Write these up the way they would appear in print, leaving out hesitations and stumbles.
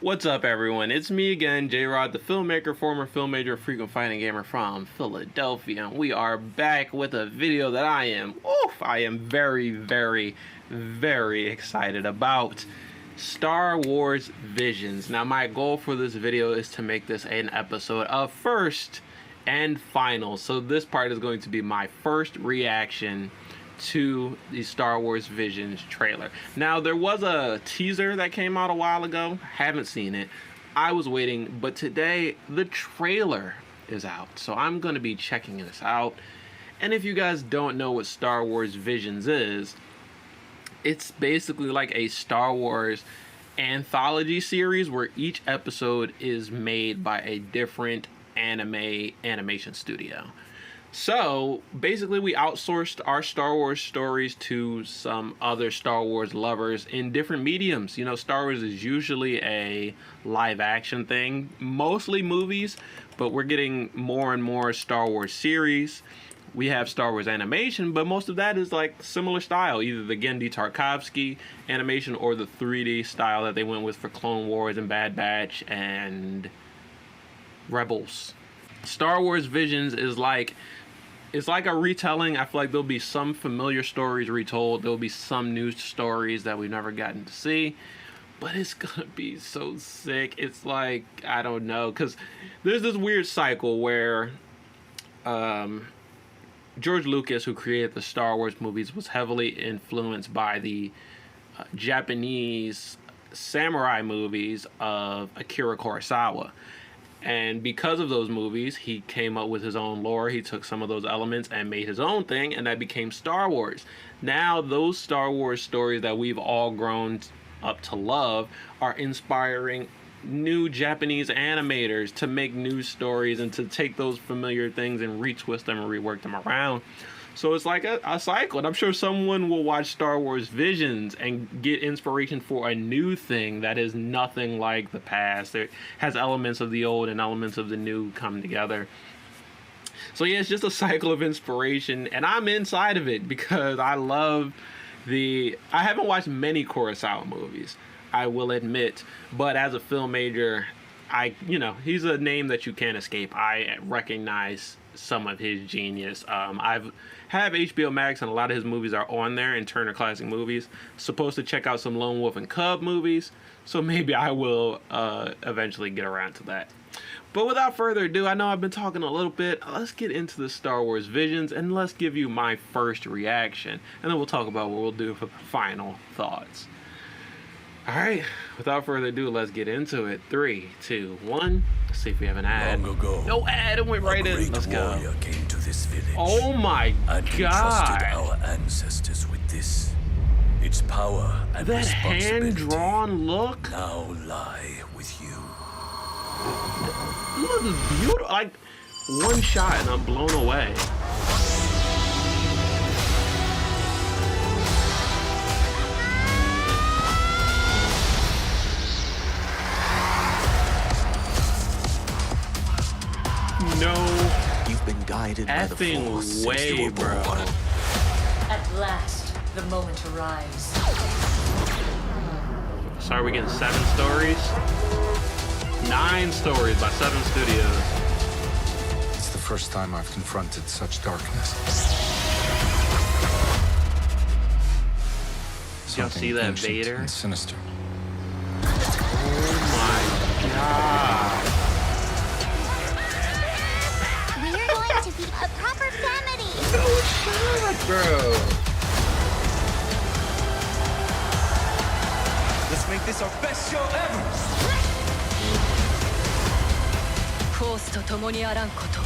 What's up, everyone? It's me again, Jrod, the filmmaker, former film major, frequent fighting gamer from Philadelphia. And we are back with a video that I am very, very, very excited about. Star Wars Visions. Now, my goal for this video is to make this an episode of First and Final. So this part is going to be my first reaction to the Star Wars Visions trailer. Now, there was a teaser that came out a while ago. Haven't seen it. I was waiting, but today the trailer is out. So I'm going to be checking this out. And if you guys don't know what Star Wars Visions is, it's basically like a Star Wars anthology series where each episode is made by a different animation studio. So basically we outsourced our Star Wars stories to some other Star Wars lovers in different mediums. You know, Star Wars is usually a live action thing, mostly movies, but we're getting more and more Star Wars series. We have Star Wars animation, but most of that is like similar style, either the Genndy Tartakovsky animation or the 3D style that they went with for Clone Wars and Bad Batch and Rebels. Star Wars Visions is like, it's like a retelling. I feel like there'll be some familiar stories retold. There'll be some new stories that we've never gotten to see. But it's gonna be so sick. It's like, I don't know, because there's this weird cycle where George Lucas, who created the Star Wars movies, was heavily influenced by the Japanese samurai movies of Akira Kurosawa. And because of those movies, he came up with his own lore. He took some of those elements and made his own thing, and that became Star Wars. Now, those Star Wars stories that we've all grown up to love are inspiring new Japanese animators to make new stories and to take those familiar things and retwist them and rework them around. So it's like a cycle, and I'm sure someone will watch Star Wars Visions and get inspiration for a new thing that is nothing like the past. It has elements of the old and elements of the new come together. So yeah, it's just a cycle of inspiration, and I'm inside of it because I love I haven't watched many Kurosawa movies, I will admit, but as a film major, he's a name that you can't escape. I recognize some of his genius. I have HBO Max, and a lot of his movies are on there in Turner Classic Movies. Supposed to check out some Lone Wolf and Cub movies, so maybe I will eventually get around to that. But without further ado, I know I've been talking a little bit. Let's get into the Star Wars Visions, and let's give you my first reaction, and then we'll talk about what we'll do for final thoughts. Alright, without further ado, let's get into it. 3, 2, 1. Let's see if we have an ad. Long ago, no ad, it went right in. Let's go. Warrior came to this village. Oh my and god. Trusted our ancestors with this. Its power and that responsibility hand-drawn look now lie with you. Look, it's beautiful. Like, one shot and I'm blown away. No, You've been guided by the Force way, since you were bro. born. At last, the moment arrives. So are we getting 7 stories? 9 stories by 7 studios. It's the first time I've confronted such darkness. Y'all see that Ancient Vader? and sinister. Oh my god. We're going to be a proper family. No shot, bro. Let's make this our best show ever! コースと共にあらんこと。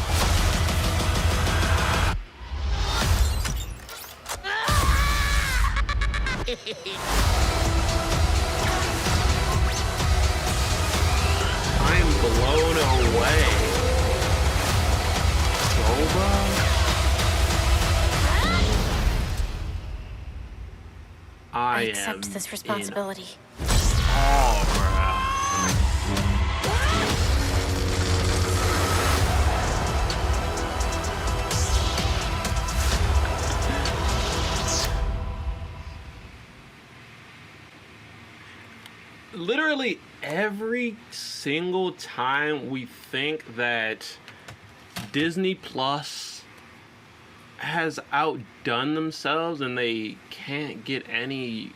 I'm blown away. Boba? I accept this responsibility. Oh, bro. literally every single time we think that Disney Plus has outdone themselves and they can't get any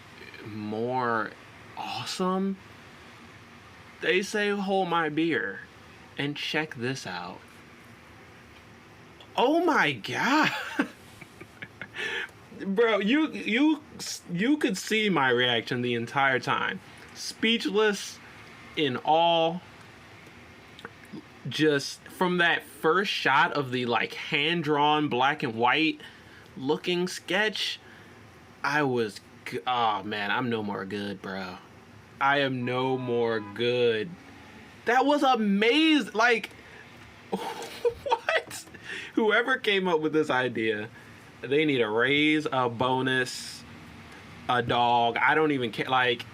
more awesome, they say, hold my beer and check this out. Oh my god. Bro, you could see my reaction the entire time. Speechless, in awe. Just from that first shot of the like hand-drawn black and white looking sketch, I was, oh man, I'm no more good, bro. I am no more good. That was amazing. Like, what? Whoever came up with this idea, they need a raise, a bonus, a dog. I don't even care. Like,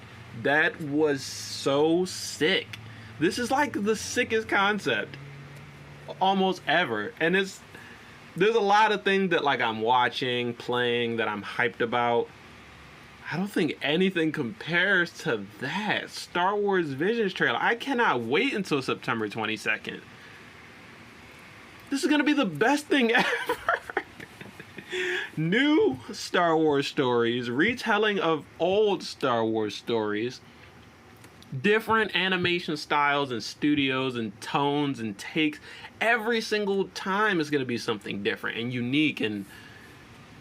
that was so sick. This is like the sickest concept almost ever. And there's a lot of things that like I'm watching, playing, that I'm hyped about. I don't think anything compares to that Star Wars Visions trailer. I cannot wait until September 22nd. This is gonna be the best thing ever. New Star Wars stories, retelling of old Star Wars stories, different animation styles and studios and tones and takes. Every single time is gonna be something different and unique, and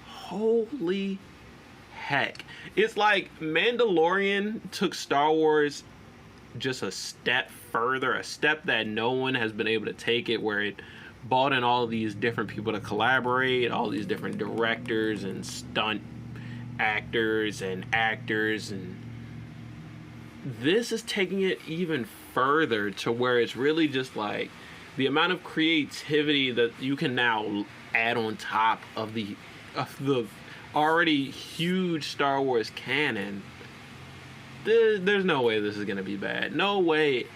holy heck. It's like Mandalorian took Star Wars just a step further, a step that no one has been able to take it, where it brought in all these different people to collaborate, all these different directors and stunt actors, and this is taking it even further to where it's really just like the amount of creativity that you can now add on top of the already huge Star Wars canon. There's no way this is gonna be bad. No way,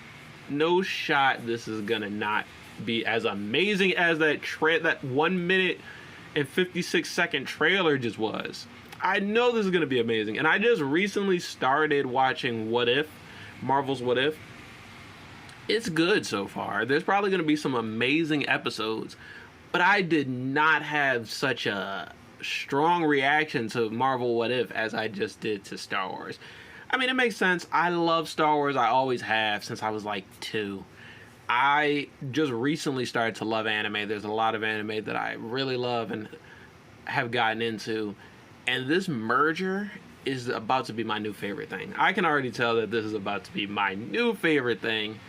no shot this is gonna not be as amazing as that 1 minute and 56-second trailer just was. I know this is gonna be amazing, and I just recently started watching What If, Marvel's What If. It's good so far. There's probably gonna be some amazing episodes, but I did not have such a strong reaction to Marvel What If as I just did to Star Wars. I mean, it makes sense. I love Star Wars. I always have since I was like 2. I just recently started to love anime. There's a lot of anime that I really love and have gotten into, and this merger is about to be my new favorite thing. I can already tell that this is about to be my new favorite thing.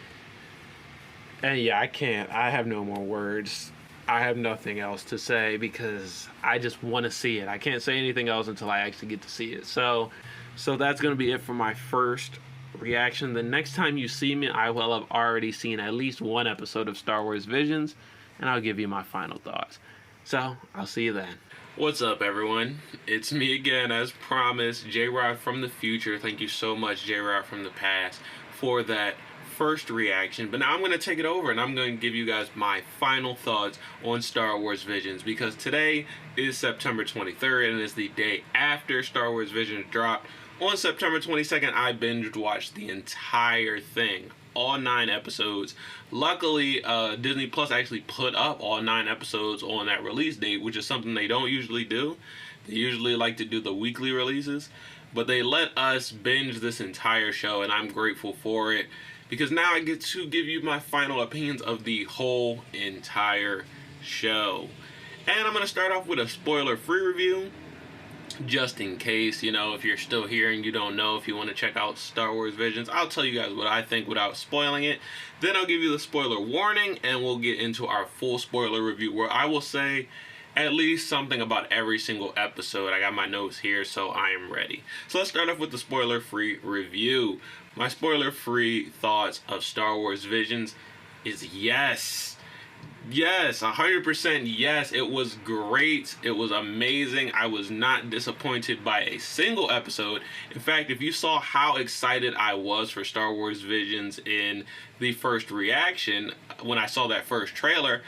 And yeah, I have no more words. I have nothing else to say because I just want to see it. I can't say anything else until I actually get to see it. So that's going to be it for my first reaction. The next time you see me, I will have already seen at least one episode of Star Wars Visions, and I'll give you my final thoughts. So I'll see you then. What's up, everyone? It's me again, as promised, Jrod from the future. Thank you so much, Jrod from the past, for that first reaction. But now I'm going to take it over and I'm going to give you guys my final thoughts on Star Wars Visions, because today is September 23rd and it's the day after Star Wars Visions dropped. On September 22nd, I binge watched the entire thing, all 9 episodes. Luckily, Disney Plus actually put up all 9 episodes on that release date, which is something they don't usually do. They usually like to do the weekly releases, but they let us binge this entire show, and I'm grateful for it, because now I get to give you my final opinions of the whole entire show. And I'm going to start off with a spoiler-free review, just in case, you know, if you're still here and you don't know, if you want to check out Star Wars Visions, I'll tell you guys what I think without spoiling it. Then I'll give you the spoiler warning, and we'll get into our full spoiler review, where I will say at least something about every single episode. I got my notes here, so I am ready. So let's start off with the spoiler-free review. My spoiler-free thoughts of Star Wars Visions is yes. Yes, 100% yes. It was great. It was amazing. I was not disappointed by a single episode. In fact, if you saw how excited I was for Star Wars Visions in the first reaction, when I saw that first trailer,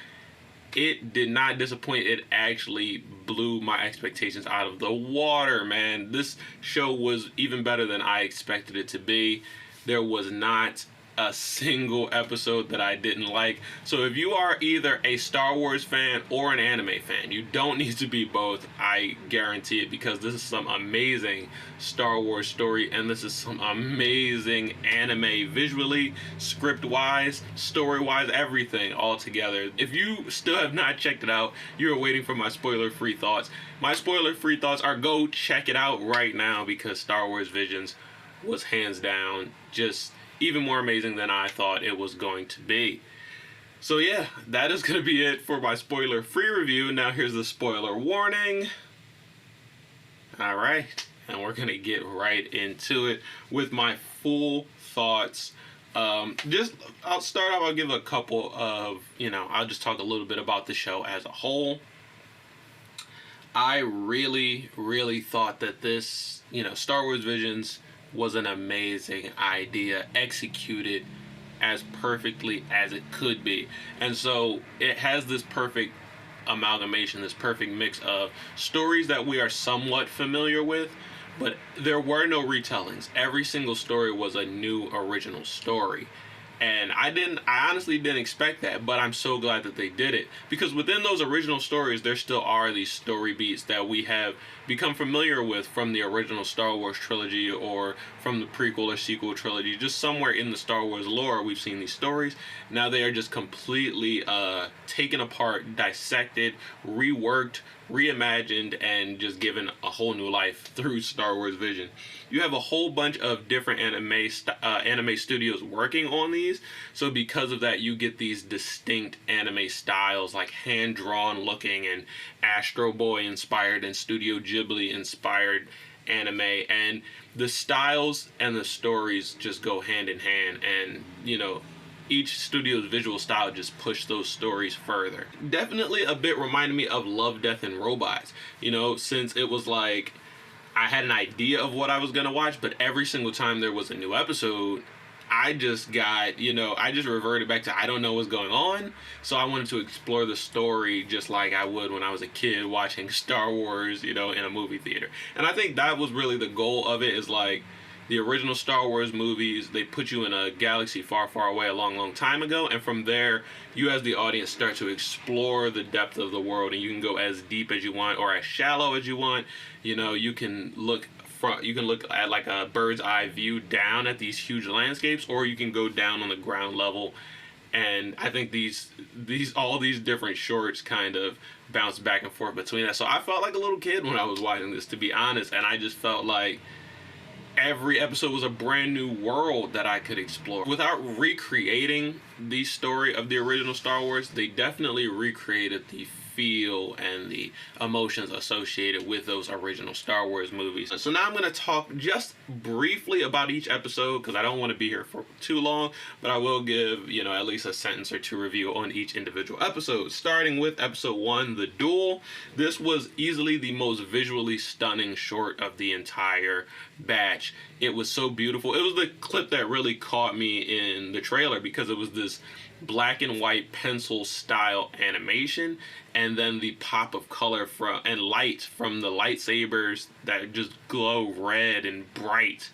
it did not disappoint. It actually blew my expectations out of the water, man. This show was even better than I expected it to be. there was not a single episode that I didn't like. So if you are either a Star Wars fan or an anime fan, you don't need to be both, I guarantee it, because this is some amazing Star Wars story, and this is some amazing anime, visually, script wise, story wise, everything all together. If you still have not checked it out, you're waiting for my spoiler free thoughts. My spoiler free thoughts are, go check it out right now, because Star Wars Visions was hands down just even more amazing than I thought it was going to be. So yeah, that is going to be it for my spoiler-free review. Now here's the spoiler warning. Alright, and we're going to get right into it with my full thoughts. I'll start off, I'll give a couple of, I'll just talk a little bit about the show as a whole. I really, really thought that this, Star Wars Visions was an amazing idea, executed as perfectly as it could be. And so it has this perfect amalgamation, this perfect mix of stories that we are somewhat familiar with, but there were no retellings. Every single story was a new original story. And I honestly didn't expect that, but I'm so glad that they did it. Because within those original stories, there still are these story beats that we have become familiar with from the original Star Wars trilogy or from the prequel or sequel trilogy. Just somewhere in the Star Wars lore, we've seen these stories. Now they are just completely taken apart, dissected, reworked, reimagined, and just given a whole new life through Star Wars Vision. You have a whole bunch of different anime studios working on these, so because of that, you get these distinct anime styles, like hand-drawn looking and Astro Boy inspired and Studio Ghibli inspired anime, and the styles and the stories just go hand in hand, and each studio's visual style just pushed those stories further. Definitely a bit reminded me of Love, Death, and Robots, since it was like I had an idea of what I was gonna watch, but every single time there was a new episode, I just got, I just reverted back to I don't know what's going on, so I wanted to explore the story just like I would when I was a kid watching Star Wars, in a movie theater. And I think that was really the goal of it, is like, the original Star Wars movies, they put you in a galaxy far, far away a long, long time ago, and from there, you as the audience start to explore the depth of the world, and you can go as deep as you want or as shallow as you want. You can look at like a bird's eye view down at these huge landscapes, or you can go down on the ground level. And I think all these different shorts kind of bounce back and forth between that. So I felt like a little kid when I was watching this, to be honest, and I just felt like every episode was a brand new world that I could explore. Without recreating the story of the original Star Wars, they definitely recreated the feel and the emotions associated with those original Star Wars movies. So now I'm going to talk just briefly about each episode, because I don't want to be here for too long, but I will give, at least a sentence or two review on each individual episode. Starting with episode 1, The Duel. This was easily the most visually stunning short of the entire batch. It was so beautiful. It was the clip that really caught me in the trailer, because it was this black and white pencil style animation, and then the pop of color and light from the lightsabers that just glow red and bright.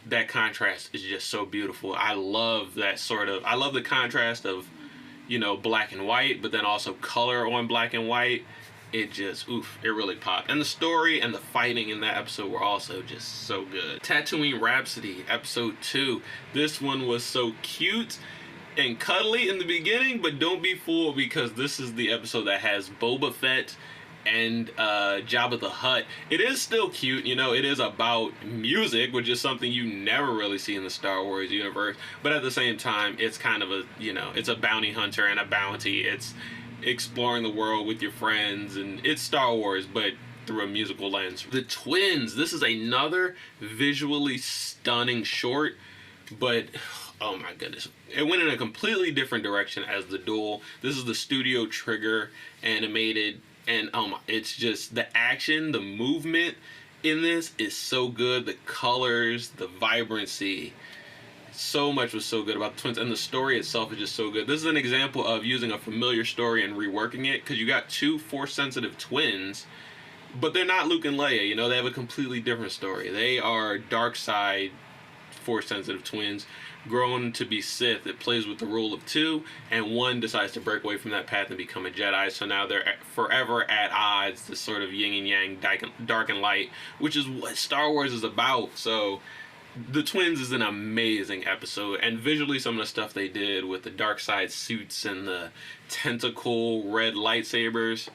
That contrast is just so beautiful. I love the contrast of black and white, but then also color on black and white. It just, it really popped. And the story and the fighting in that episode were also just so good. Tatooine Rhapsody, episode 2. This one was so cute and cuddly in the beginning, but don't be fooled, because this is the episode that has Boba Fett and Jabba the Hutt. It is still cute, it is about music, which is something you never really see in the Star Wars universe, but at the same time, it's kind of a, it's a bounty hunter and a bounty. It's exploring the world with your friends, and it's Star Wars, but through a musical lens. The Twins, this is another visually stunning short, but oh my goodness, it went in a completely different direction as The Duel. This is the Studio Trigger animated, and it's just the action, the movement in this is so good. The colors, the vibrancy, so much was so good about the Twins, and the story itself is just so good. This is an example of using a familiar story and reworking it, because you got two Force-sensitive twins, but they're not Luke and Leia. They have a completely different story. They are dark side Force-sensitive twins grown to be Sith. It plays with the rule of two, and one decides to break away from that path and become a Jedi. So now they're forever at odds, this sort of yin and yang, dark and light, which is what Star Wars is about. So the twins is an amazing episode, and visually some of the stuff they did with the dark side suits and the tentacle red lightsabers,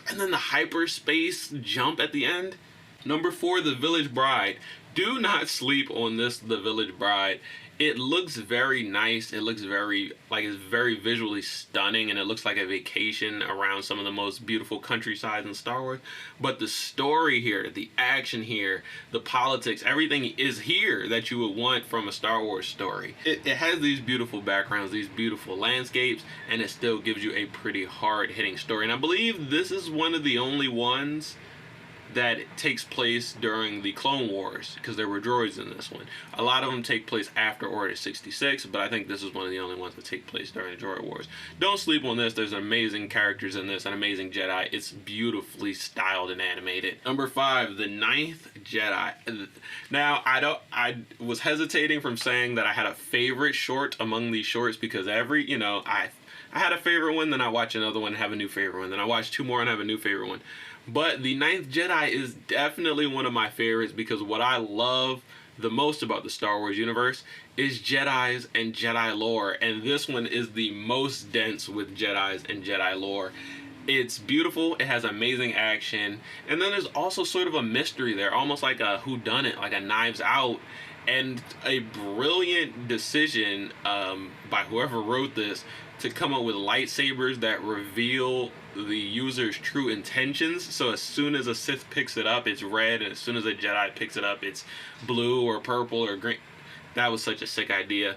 and then the hyperspace jump at the end. Number 4, The Village Bride. Do not sleep on this, The Village Bride. It looks very nice. It looks very, it's very visually stunning, and it looks like a vacation around some of the most beautiful countrysides in Star Wars. But the story here, the action here, the politics, everything is here that you would want from a Star Wars story. It has these beautiful backgrounds, these beautiful landscapes, and it still gives you a pretty hard-hitting story. And I believe this is one of the only ones that takes place during the Clone Wars, because there were droids in this one. A lot of them take place after Order 66, but I think this is one of the only ones that take place during the Droid Wars. Don't sleep on this. There's amazing characters in this, an amazing Jedi. It's beautifully styled and animated. Number 5, The Ninth Jedi. Now, I was hesitating from saying that I had a favorite short among these shorts, because every, I had a favorite one, then I watch another one and have a new favorite one, then I watch 2 more and have a new favorite one. But The Ninth Jedi is definitely one of my favorites, because what I love the most about the Star Wars universe is Jedis and Jedi lore, and this one is the most dense with Jedis and Jedi lore. It's beautiful, it has amazing action, and then there's also sort of a mystery there, almost like a whodunit, like a Knives Out, and a brilliant decision by whoever wrote this to come up with lightsabers that reveal the user's true intentions. So as soon as a Sith picks it up, it's red, and as soon as a Jedi picks it up, it's blue or purple or green. That was such a sick idea.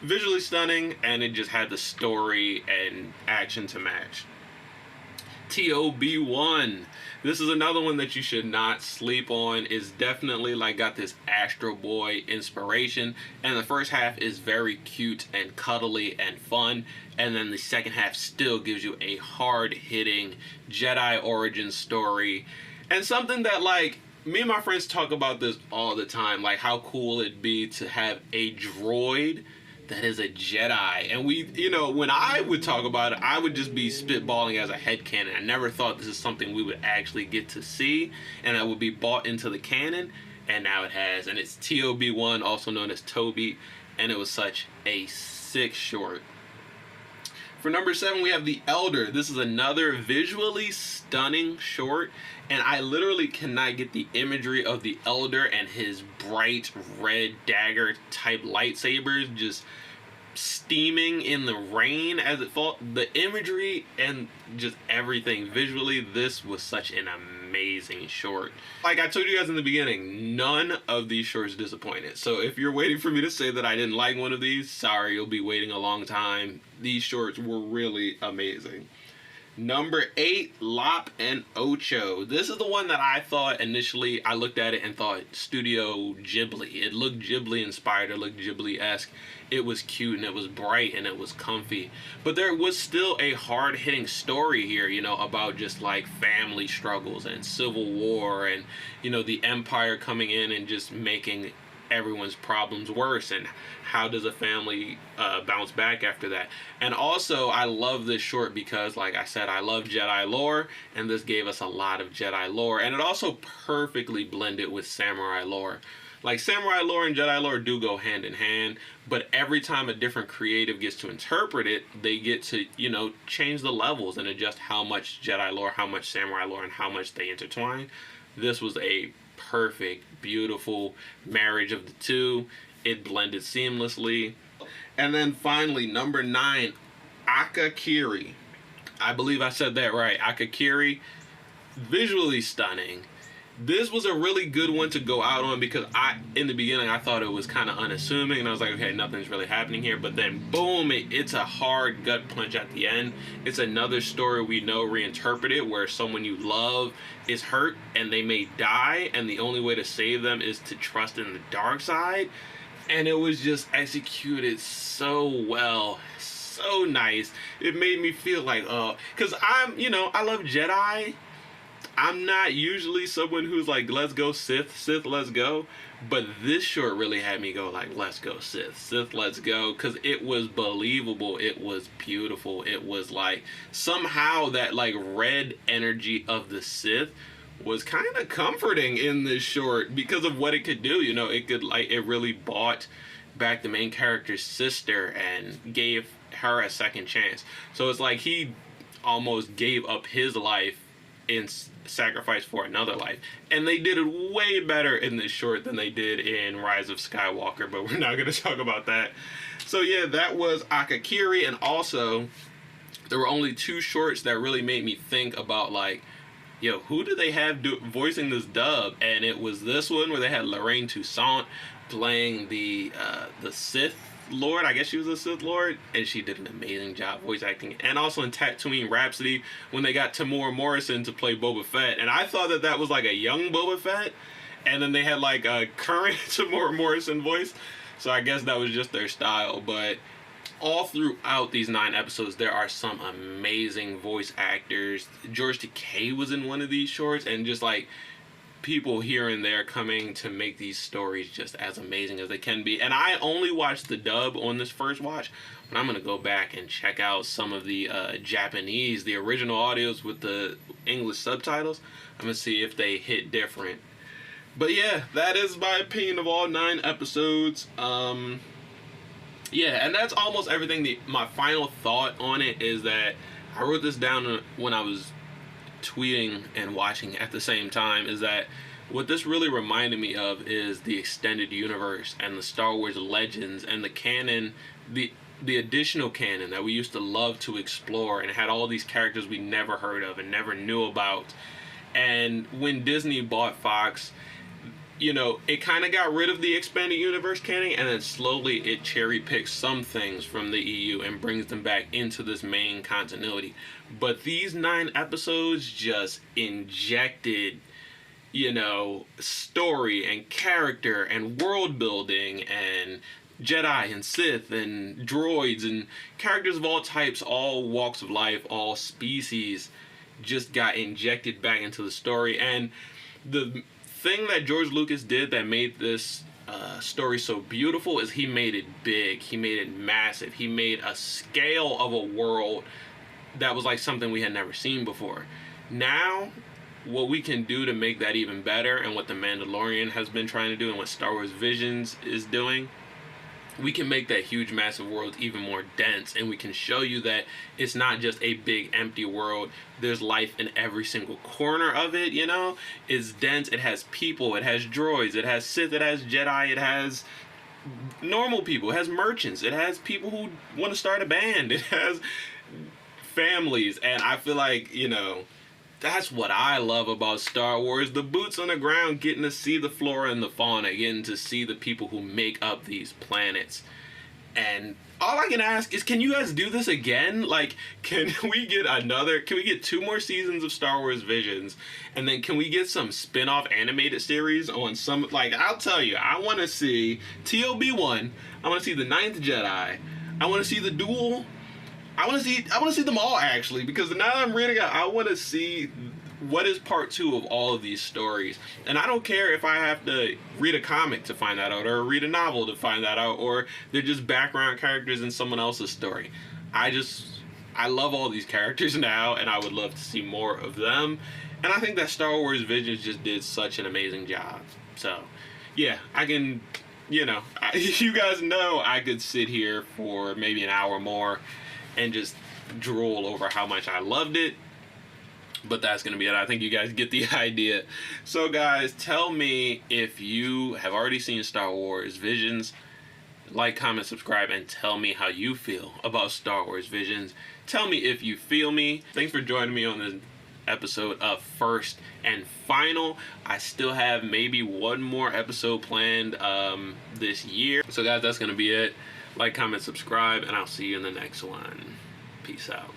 Visually stunning, and it just had the story and action to match. TOB1. This is another one that you should not sleep on. It's definitely got this Astro Boy inspiration, and the first half is very cute and cuddly and fun, and then the second half still gives you a hard-hitting Jedi origin story, and something that me and my friends talk about this all the time, how cool it'd be to have a droid that is a Jedi. And we, when I would talk about it, I would just be spitballing as a headcanon. I never thought this is something we would actually get to see, and that would be bought into the canon, and now it has. And it's TOB1, also known as Toby, and it was such a sick short. For number 7, we have The Elder. This is another visually stunning short, and I literally cannot get the imagery of the Elder and his bright red dagger type lightsabers just steaming in the rain as it falls. The imagery and just everything visually, this was such an amazing short. Like I told you guys in the beginning, none of these shorts disappointed. So if you're waiting for me to say that I didn't like one of these, sorry, you'll be waiting a long time. These shorts were really amazing. Number 8, Lop and Ocho. This is the one that I thought initially, I looked at it and thought Studio Ghibli. It looked Ghibli inspired, it looked Ghibli-esque. It was cute and it was bright and it was comfy. But there was still a hard-hitting story here, about just family struggles and civil war and, the Empire coming in and just making everyone's problems worse, and how does a family bounce back after that. And also, I love this short because, like I said, I love Jedi lore, and this gave us a lot of Jedi lore, and it also perfectly blended with samurai lore. Samurai lore and Jedi lore do go hand in hand, but every time a different creative gets to interpret it, they get to, change the levels and adjust how much Jedi lore, how much samurai lore, and how much they intertwine. This was a perfect, beautiful marriage of the two. It blended seamlessly. And then finally, number 9, Akakiri. I believe I said that right. Akakiri, visually stunning. This was a really good one to go out on because in the beginning, I thought it was kind of unassuming, and I was like, okay, nothing's really happening here. But then, boom, it's a hard gut punch at the end. It's another story we know reinterpreted where someone you love is hurt and they may die, and the only way to save them is to trust in the dark side. And it was just executed so well, so nice. It made me feel like, because I love Jedi. I'm not usually someone who's like, let's go Sith, Sith, let's go. But this short really had me go like, let's go Sith, Sith, let's go. Because it was believable. It was beautiful. It was like somehow that like red energy of the Sith was kind of comforting in this short because of what it could do. You know, it could like, it really bought back the main character's sister and gave her a second chance. So it's like he almost gave up his life in sacrifice for another life, and they did it way better in this short than they did in Rise of Skywalker, but we're not going to talk about that. So yeah, that was Akakiri, and also there were only 2 shorts that really made me think about like, yo, who do they have voicing this dub? And it was this one where they had Lorraine Toussaint playing the Sith Lord. I guess she was a Sith Lord, and she did an amazing job voice acting. And also in Tatooine Rhapsody, when they got Tamora Morrison to play Boba Fett, and I thought that that was like a young Boba Fett, and then they had like a current Tamora Morrison voice, so I guess that was just their style. But all throughout these 9 episodes, there are some amazing voice actors. George Takei was in one of these shorts, and just like people here and there coming to make these stories just as amazing as they can be. And I only watched the dub on this first watch, but I'm going to go back and check out some of the Japanese, the original audios with the English subtitles. I'm going to see if they hit different. But yeah, that is my opinion of all 9 episodes. Yeah, and that's almost everything. My final thought on it is that I wrote this down when I was tweeting and watching at the same time, is that what this really reminded me of is the extended universe and the Star Wars Legends and the canon, the additional canon that we used to love to explore, and had all these characters we never heard of and never knew about. And when Disney bought Fox, you know, it kind of got rid of the expanded universe canon, and then slowly it cherry picks some things from the EU and brings them back into this main continuity. But these 9 episodes just injected, you know, story and character and world building and Jedi and Sith and droids and characters of all types, all walks of life, all species, just got injected back into the story. And the thing that George Lucas did that made this story so beautiful is he made it big, he made it massive, he made a scale of a world that was like something we had never seen before. Now, what we can do to make that even better, and what The Mandalorian has been trying to do, and what Star Wars Visions is doing, we can make that huge massive world even more dense, and we can show you that it's not just a big empty world. There's life in every single corner of it, you know? It's dense, it has people, it has droids, it has Sith, it has Jedi, it has normal people, it has merchants, it has people who want to start a band, it has families. And I feel like, you know, that's what I love about Star Wars. The boots on the ground, getting to see the flora and the fauna, getting to see the people who make up these planets. And all I can ask is, can you guys do this again? Like, can we get 2 more seasons of Star Wars Visions? And then can we get some spin-off animated series on some, like, I'll tell you, I want to see TOB1, I want to see The Ninth Jedi, I want to see The Duel, I want to see them all, actually, because now that I'm reading it, I want to see what is part 2 of all of these stories. And I don't care if I have to read a comic to find that out, or read a novel to find that out, or they're just background characters in someone else's story. I love all these characters now, and I would love to see more of them. And I think that Star Wars Visions just did such an amazing job. So, yeah, I can, you know, you guys know I could sit here for maybe an hour more and just drool over how much I loved it. But that's going to be it. I think you guys get the idea. So guys, tell me if you have already seen Star Wars Visions. Like, comment, subscribe, and tell me how you feel about Star Wars Visions. Tell me if you feel me. Thanks for joining me on this episode of First and Final. I still have maybe 1 more episode planned this year. So guys, that's going to be it. Like, comment, subscribe, and I'll see you in the next one. Peace out.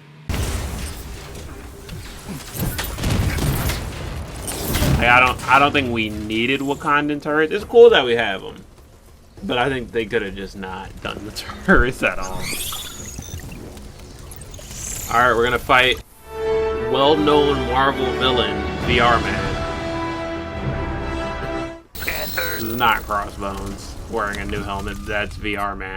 I don't think we needed Wakandan turrets. It's cool that we have them, but I think they could have just not done the turrets at all. All right, we're gonna fight well-known Marvel villain VR Man. This is not Crossbones wearing a new helmet. That's VR Man.